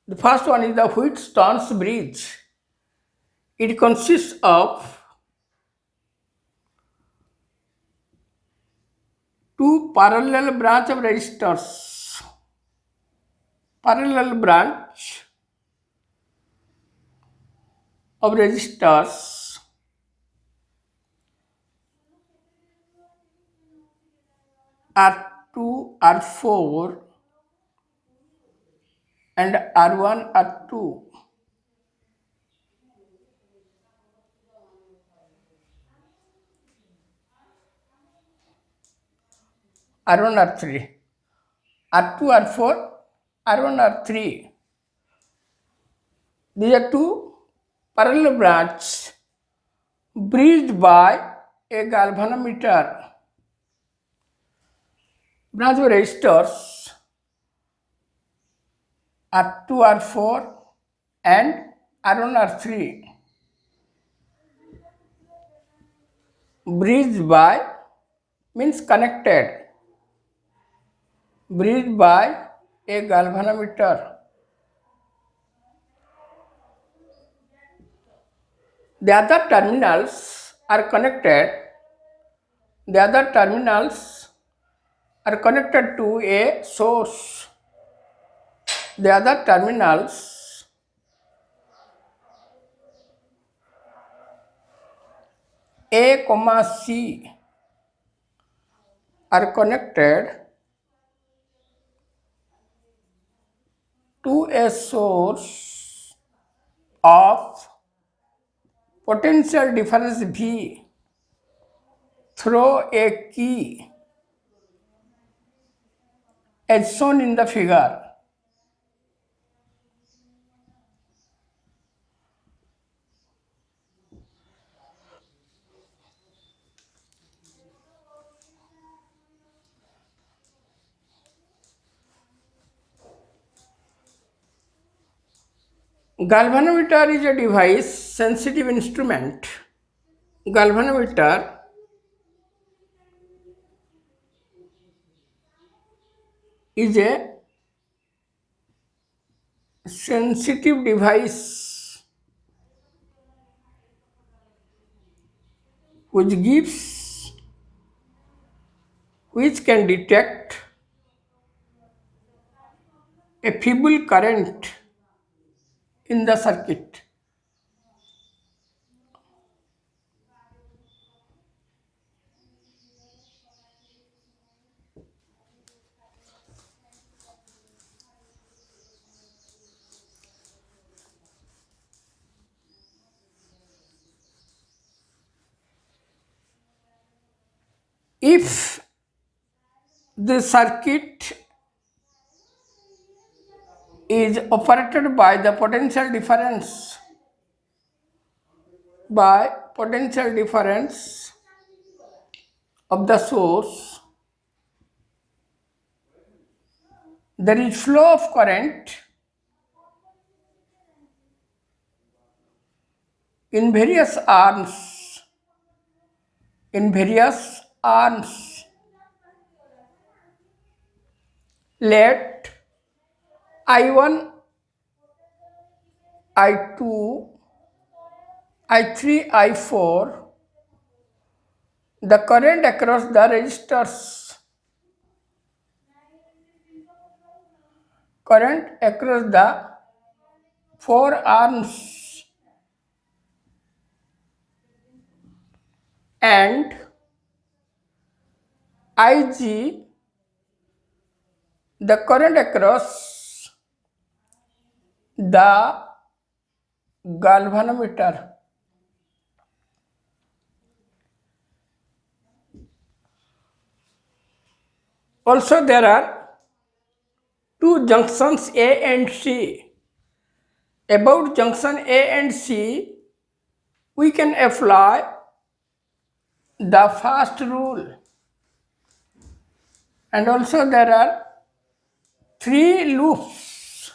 The first one is the Wheatstone's bridge. It consists of two parallel branch of resistors. Parallel branch of resistors R2, R4 and R1, R2. R1, R3. R2, R4, R1, R3. These are two parallel branches bridged by a galvanometer. Branch of resistors R2, R4 and R1, R3. Bridged by means connected. Bridged by a galvanometer. The other terminals are connected. The other terminals are connected to a source. The other terminals A, C are connected to a source of potential difference V through a key as shown in the figure. Galvanometer is a device, sensitive instrument. Galvanometer is a sensitive device which can detect a feeble current in the circuit. If the circuit is operated by the potential difference of the source, there is flow of current in various arms. Let I1, I2, I3, I4 the current across the resistors. Current across the four arms and Ig the current across the galvanometer. Also there are two junctions A and C. About junction A and C, we can apply the first rule, and also there are three loops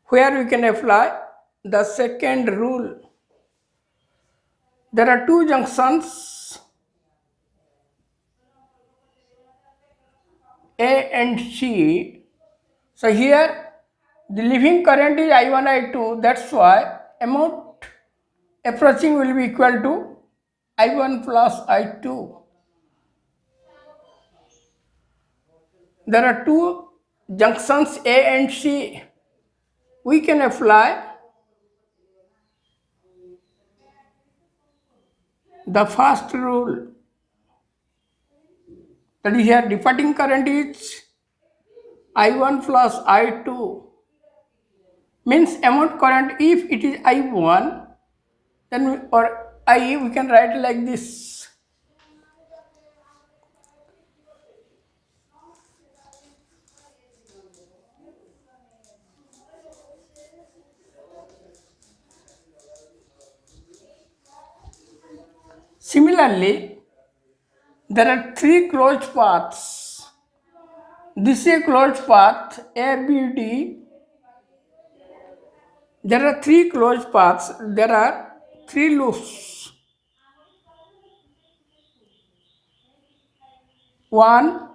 where we can apply the second rule. There are two junctions A and C. So here The leaving current is I1, I2. That's why amount approaching will be equal to I1 plus I2. There are two junctions A and C. We can apply the first rule. That is, here departing current is I1 plus I2. Means amount current, if it is I1, then or I, we can write like this. Similarly, there are three closed paths. This is a closed path A, B, D. There are three closed paths. There are three loops. One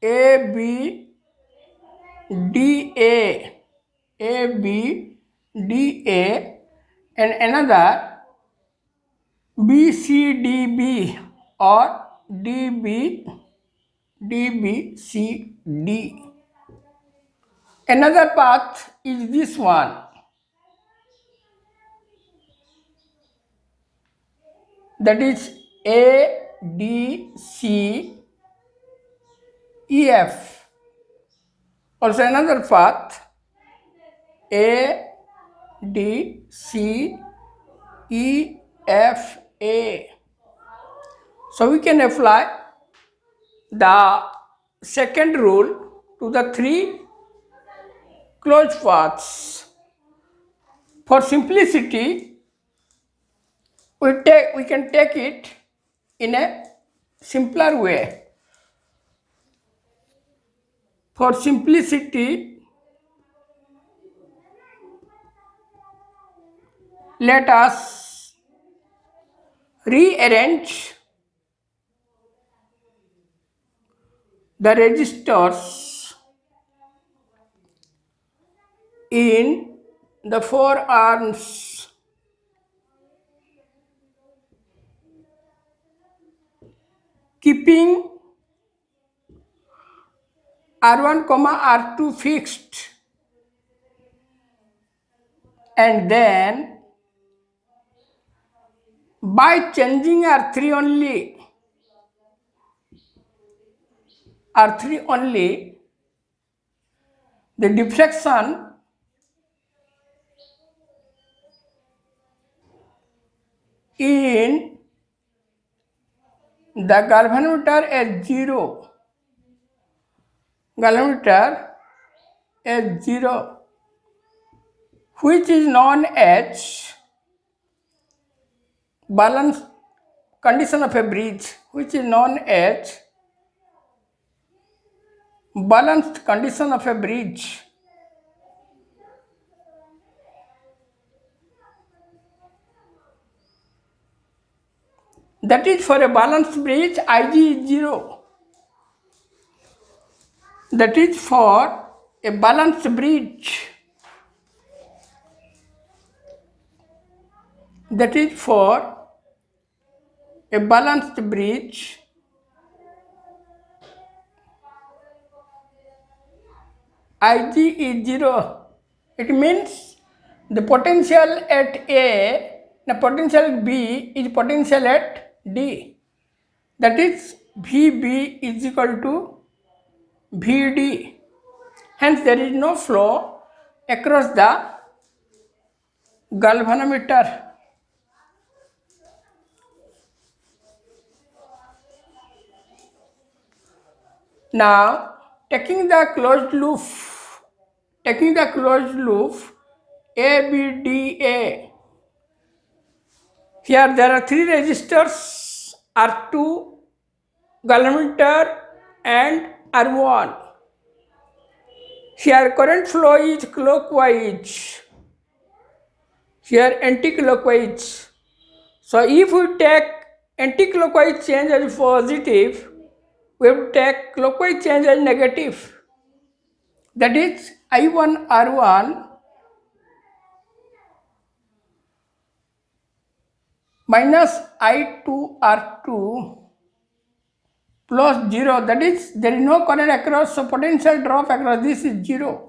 A, B, D, A, B, D, A, and another B, C, D, B, or D, B, D, B, C, D. Another path is this one. That is A, D, C, E, F. Also another path A, D, C, E, F, A. So we can apply the second rule to the three closed paths. For simplicity, we can take it in a simpler way. For simplicity, let us rearrange the resistors in the four arms. Keeping R1, R2 fixed, and then by changing R3 only, the deflection in the galvanometer is 0. Galvanometer is 0, which is known as balanced condition of a bridge, which is known as balanced condition of a bridge. That is, for a balanced bridge, Ig is 0. That is for a balanced bridge. That is for a balanced bridge. Ig is 0. It means the potential at A, the potential B is potential at D. That is VB is equal to VD. Hence there is no flow across the galvanometer. Now taking the closed loop ABDA. Here there are three resistors, R2, galvanometer, and R1. Here current flow is clockwise, here anti-clockwise. So if we take anti-clockwise change as positive, we have to take clockwise change as negative. That is, I1 R1 minus I2 R2 plus 0, that is there is no current across, so potential drop across this is 0.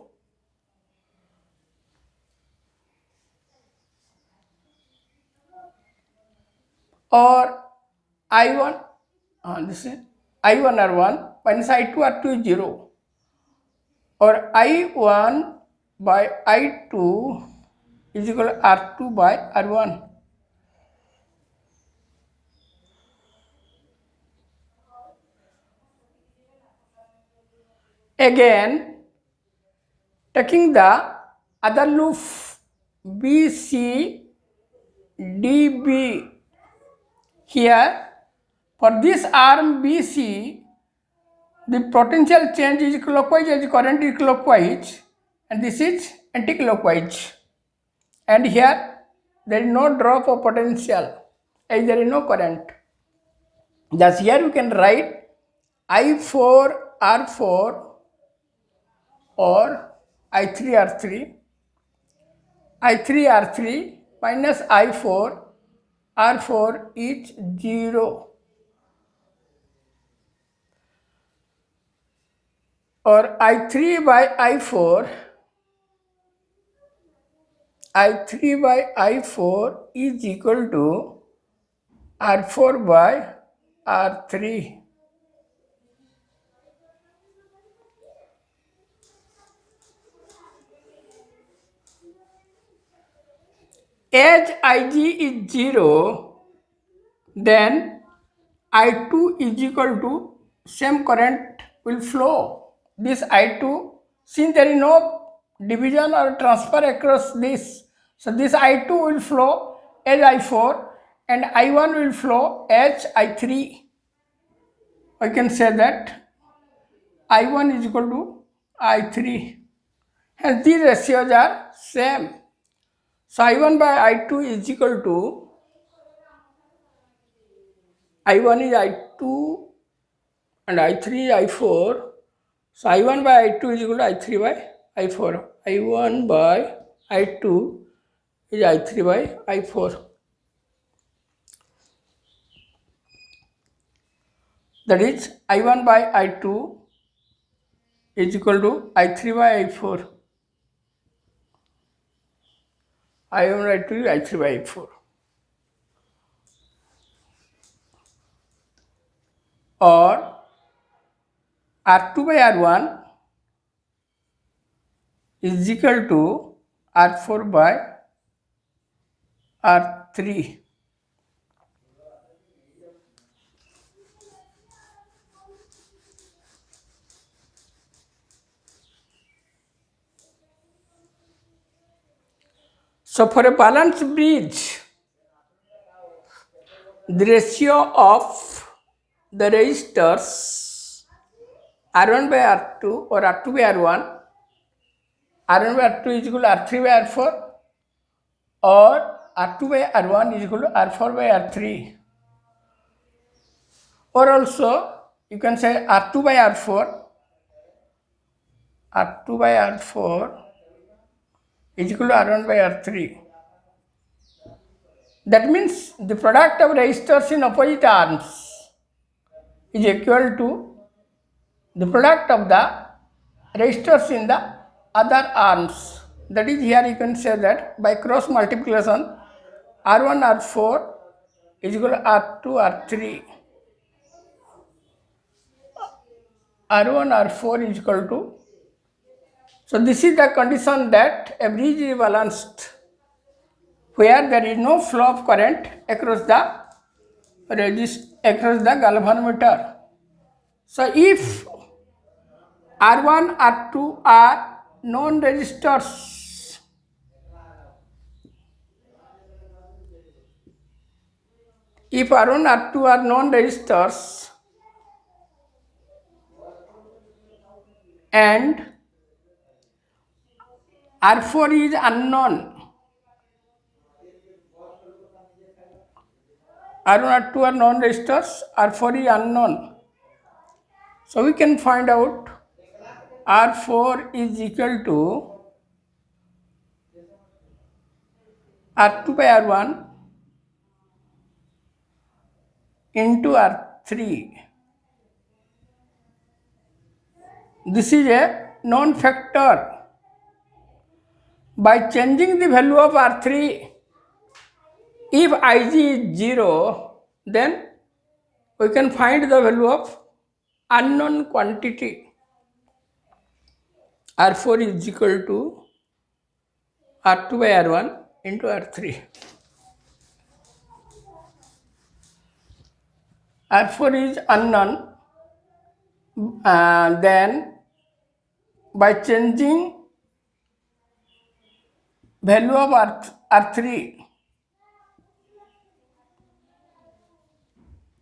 Or I1, this is I1 R1 minus I2 R2 is 0. Or I1 by I2 is equal to R2 by R1. Again, taking the other loop BC DB here, for this arm BC, the potential change is clockwise as current is clockwise, and this is anti-clockwise. And here there is no drop of potential as there is no current. Thus here you can write I4 R4 or I3 R3, I3 R3 minus I4 R4 is 0. Or I3 by I4, I3 by I4 is equal to R4 by R3. As Ig is 0, then I2 is equal to same current will flow. This I2, since there is no division or transfer across this, so this I2 will flow as I4 and I1 will flow as I3. I can say that I1 is equal to I3. Hence these ratios are same. So I1 by I2 is equal to I1 is I2 and I3 is I4. So I1 by I2 is equal to I3 by I4. I1 by I2 is I3 by I4. That is I1 by I2 is equal to I3 by I4. I1 by I2 is I3 by I4. Or R2 by R1 is equal to R4 by R3. So for a balanced bridge, the ratio of the resistors R1 by R2 or R2 by R1, R1 by R2 is equal to R3 by R4, or R2 by R1 is equal to R4 by R3. Or also you can say R2 by R4, R2 by R4 is equal to R1 by R3. That means the product of resistors in opposite arms is equal to the product of the resistors in the other arms. That is, here you can say that by cross multiplication R1 R4 is equal to R2 R3. R1 R4 is equal to, so this is the condition that a bridge is balanced where there is no flow of current across the galvanometer. So if R1 R2 are known resistors, if R1 R2 are known resistors and R4 is unknown, R1 R2 are known resistors, R4 is unknown. So we can find out R4 is equal to R2 by R1 into R3. This is a non-factor. By changing the value of R3, if Ig is 0, then we can find the value of unknown quantity. R4 is equal to R2 by R1 into R3. R4 is unknown. Then by changing value of R3,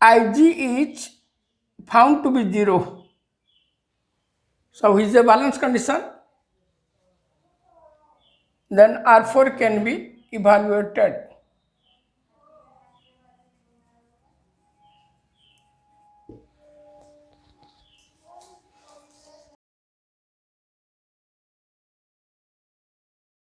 Ig is found to be 0. So which is a balance condition? Then R4 can be evaluated.